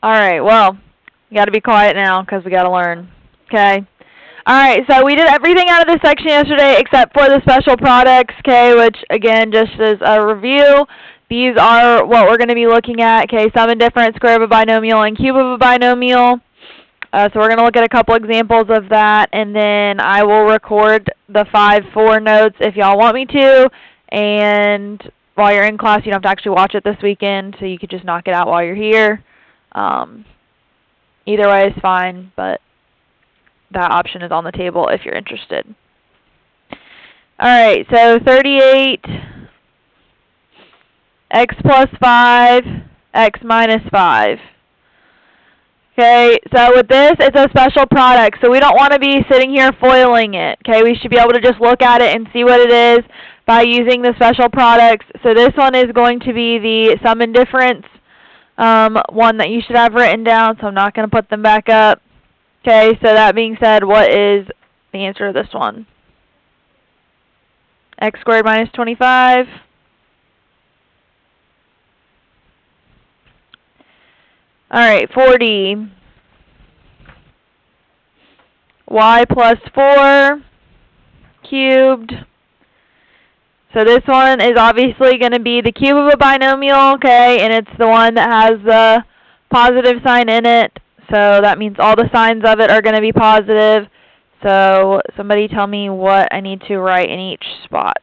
All right, well, you got to be quiet now because we got to learn. Okay? All right, so we did everything out of this section yesterday except for the special products, okay, which, again, just as a review, these are what we're going to be looking at, okay, sum and difference, square of a binomial, and cube of a binomial. So we're going to look at a couple examples of that, and then I will record the 5-4 notes if y'all want me to, and while you're in class, you don't have to actually watch it this weekend, so you could just knock it out while you're here. Either way is fine, but that option is on the table if you're interested. Alright, so 38, x plus 5, x minus 5. Okay, so with this, it's a special product, so we don't want to be sitting here foiling it. Okay, we should be able to just look at it and see what it is by using the special products. So this one is going to be the sum and difference one that you should have written down, so I'm not going to put them back up. Okay, so that being said, what is the answer to this one? X squared minus 25. Alright, 40. Y plus 4 cubed. So this one is obviously going to be the cube of a binomial, okay, and it's the one that has the positive sign in it. So that means all the signs of it are going to be positive. So somebody tell me what I need to write in each spot.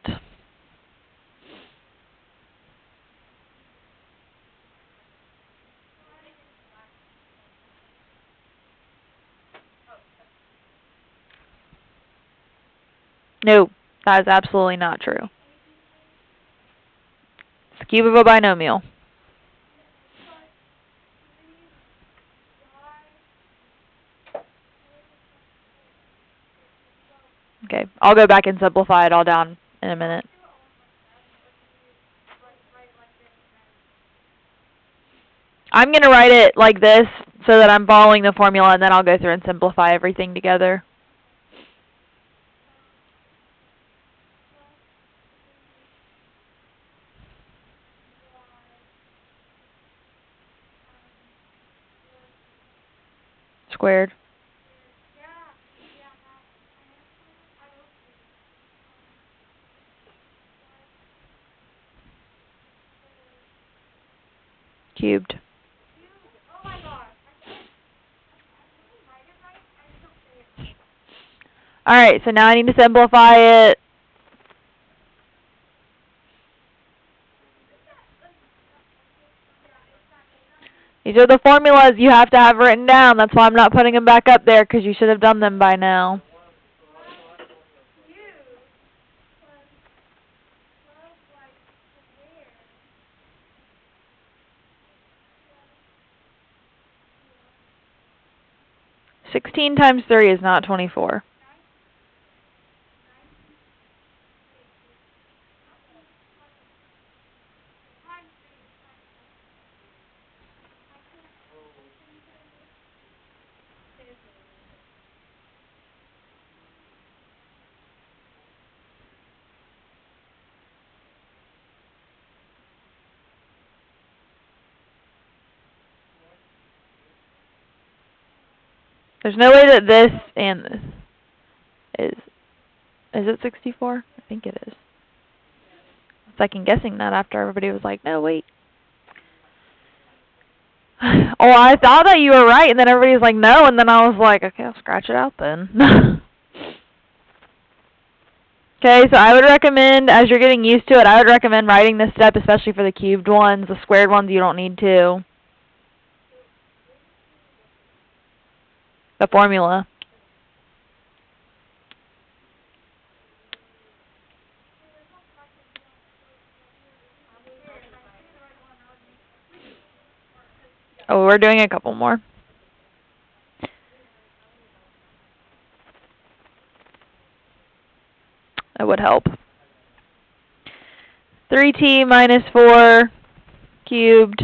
No, that is absolutely not true. It's the cube of a binomial. Okay, I'll go back and simplify it all down in a minute. I'm going to write it like this so that I'm following the formula, and then I'll go through and simplify everything together. Squared. Cubed. Alright, so now I need to simplify it. These are the formulas you have to have written down. That's why I'm not putting them back up there, because you should have done them by now. $16 times 3 is not 24. There's no way that this and this is it 64? I think it is. Second guessing that after everybody was like, no, wait. Oh, I thought that you were right, and then everybody was like, no, and then I was like, okay, I'll scratch it out then. Okay, so I would recommend, as you're getting used to it, I would recommend writing this step, especially for the cubed ones. The squared ones, you don't need to. The formula. Oh, we're doing a couple more. That would help. 3t minus 4 cubed.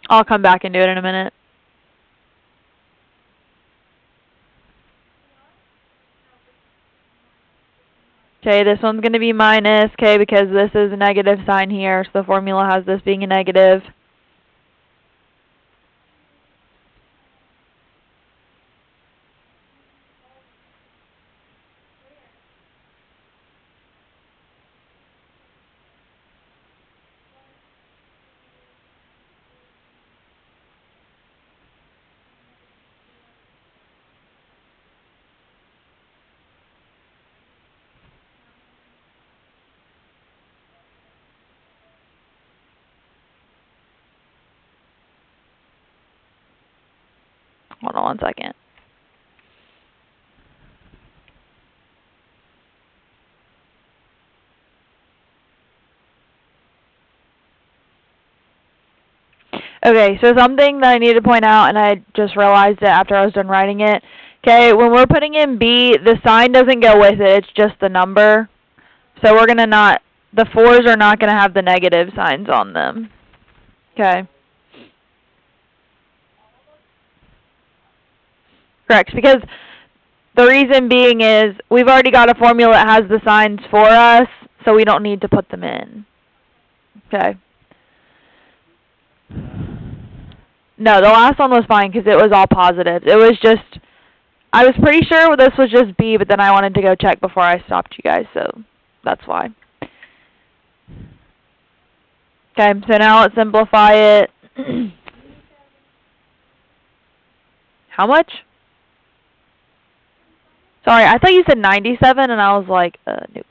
I'll come back and do it in a minute. Okay, this one's going to be minus, okay, because this is a negative sign here, so the formula has this being a negative. Hold on one second. Okay, so something that I need to point out, and I just realized it after I was done writing it. Okay, when we're putting in B, the sign doesn't go with it. It's just the number. So we're going to not, the 4s are not going to have the negative signs on them. Okay. Correct, because the reason being is we've already got a formula that has the signs for us, so we don't need to put them in. Okay. No, the last one was fine because it was all positive. It was just, I was pretty sure this was just B, but then I wanted to go check before I stopped you guys, so that's why. Okay, so now let's simplify it. How much? Sorry, I thought you said 97, and I was like, nope.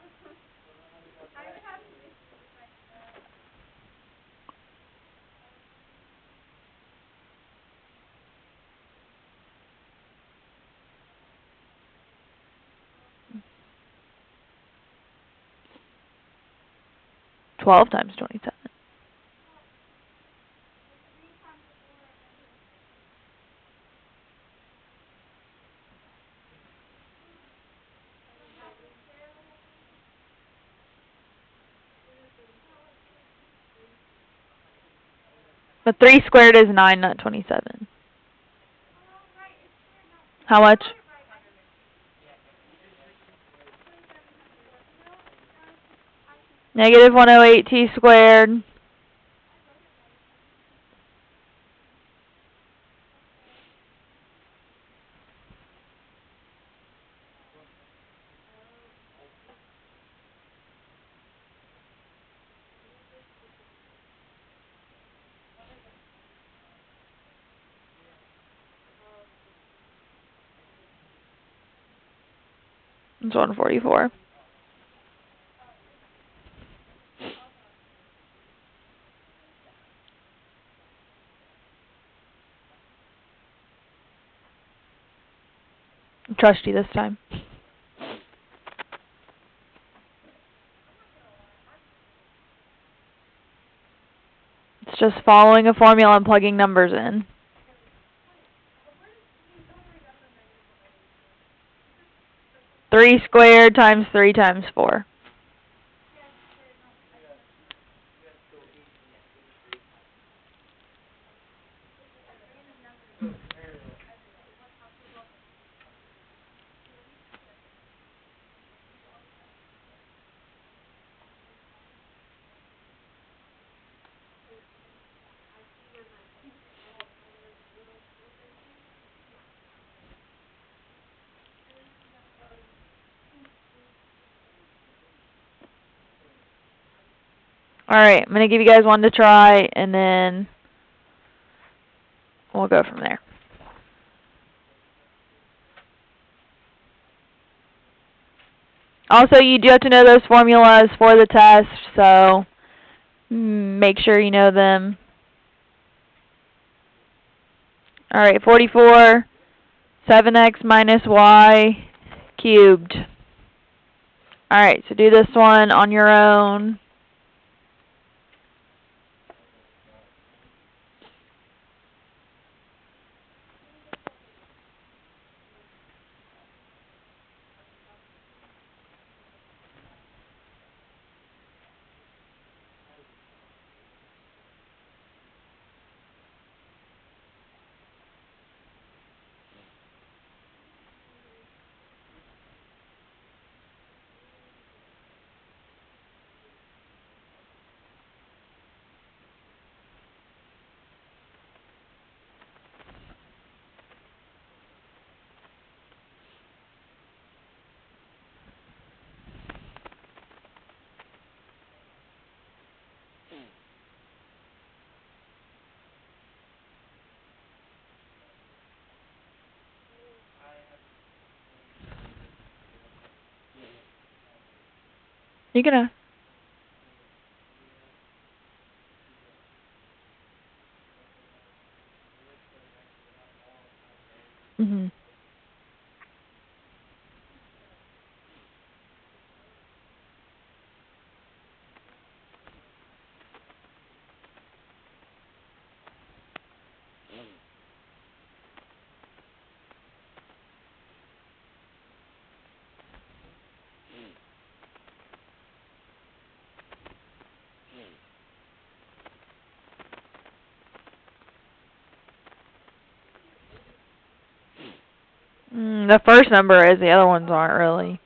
$12 times 27. But 3 squared is 9, not 27. How much? Negative 108t squared. It's 144. I trust you this time. It's just following a formula and plugging numbers in. Three squared times 3 times 4. Alright, I'm going to give you guys one to try, and then we'll go from there. Also, you do have to know those formulas for the test, so make sure you know them. Alright, 44, 7x minus y cubed. Alright, so do this one on your own. You can ask. Mhm. The first number is, the other ones aren't really.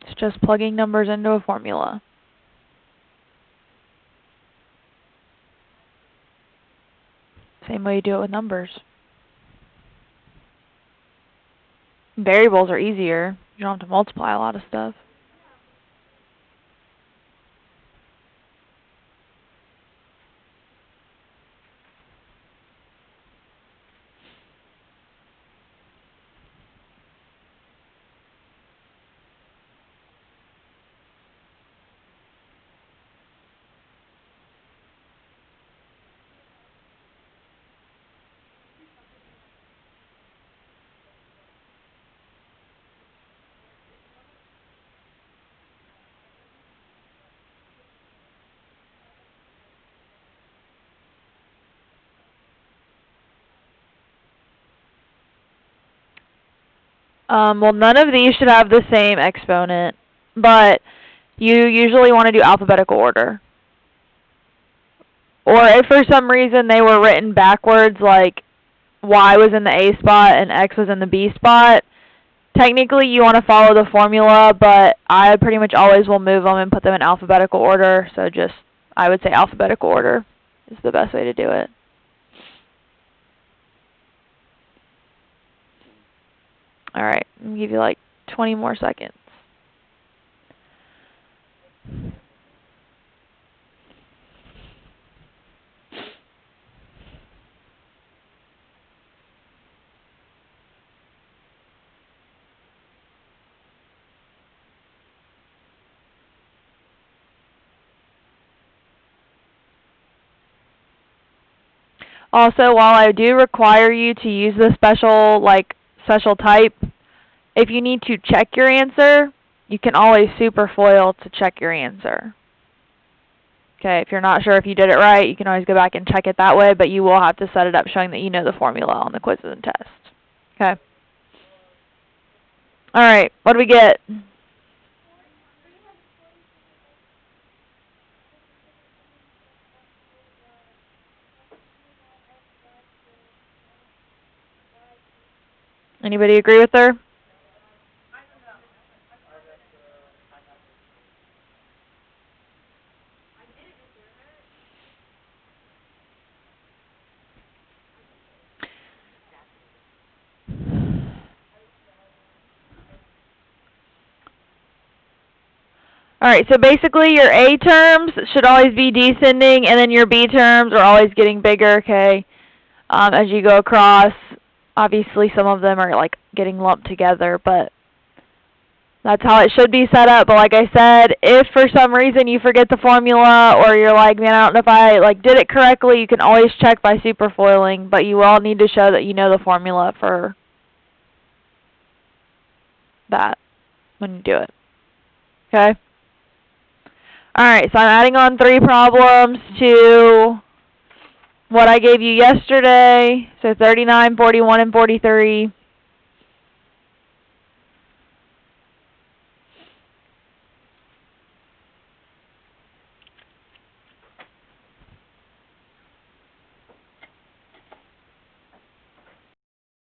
It's just plugging numbers into a formula. Same way you do it with numbers. Variables are easier. You don't have to multiply a lot of stuff. Well, none of these should have the same exponent, but you usually want to do alphabetical order. Or if for some reason they were written backwards, like y was in the A spot and x was in the B spot, technically you want to follow the formula, but I pretty much always will move them and put them in alphabetical order, so just, I would say alphabetical order is the best way to do it. Alright, I'm going to give you like 20 more seconds. Also, while I do require you to use the special type, if you need to check your answer, you can always superfoil to check your answer. Okay, if you're not sure if you did it right, you can always go back and check it that way, but you will have to set it up showing that you know the formula on the quizzes and tests. Okay. Alright, what do we get? Anybody agree with her? Alright, so basically your A terms should always be descending, and then your B terms are always getting bigger, okay, as you go across. Obviously, some of them are like getting lumped together, but that's how it should be set up. But like I said, if for some reason you forget the formula or you're like, man, I don't know if I did it correctly, you can always check by superfoiling, but you will need to show that you know the formula for that when you do it. Okay? Alright, so I'm adding on 3 problems to what I gave you yesterday. So 39, 41, and 43.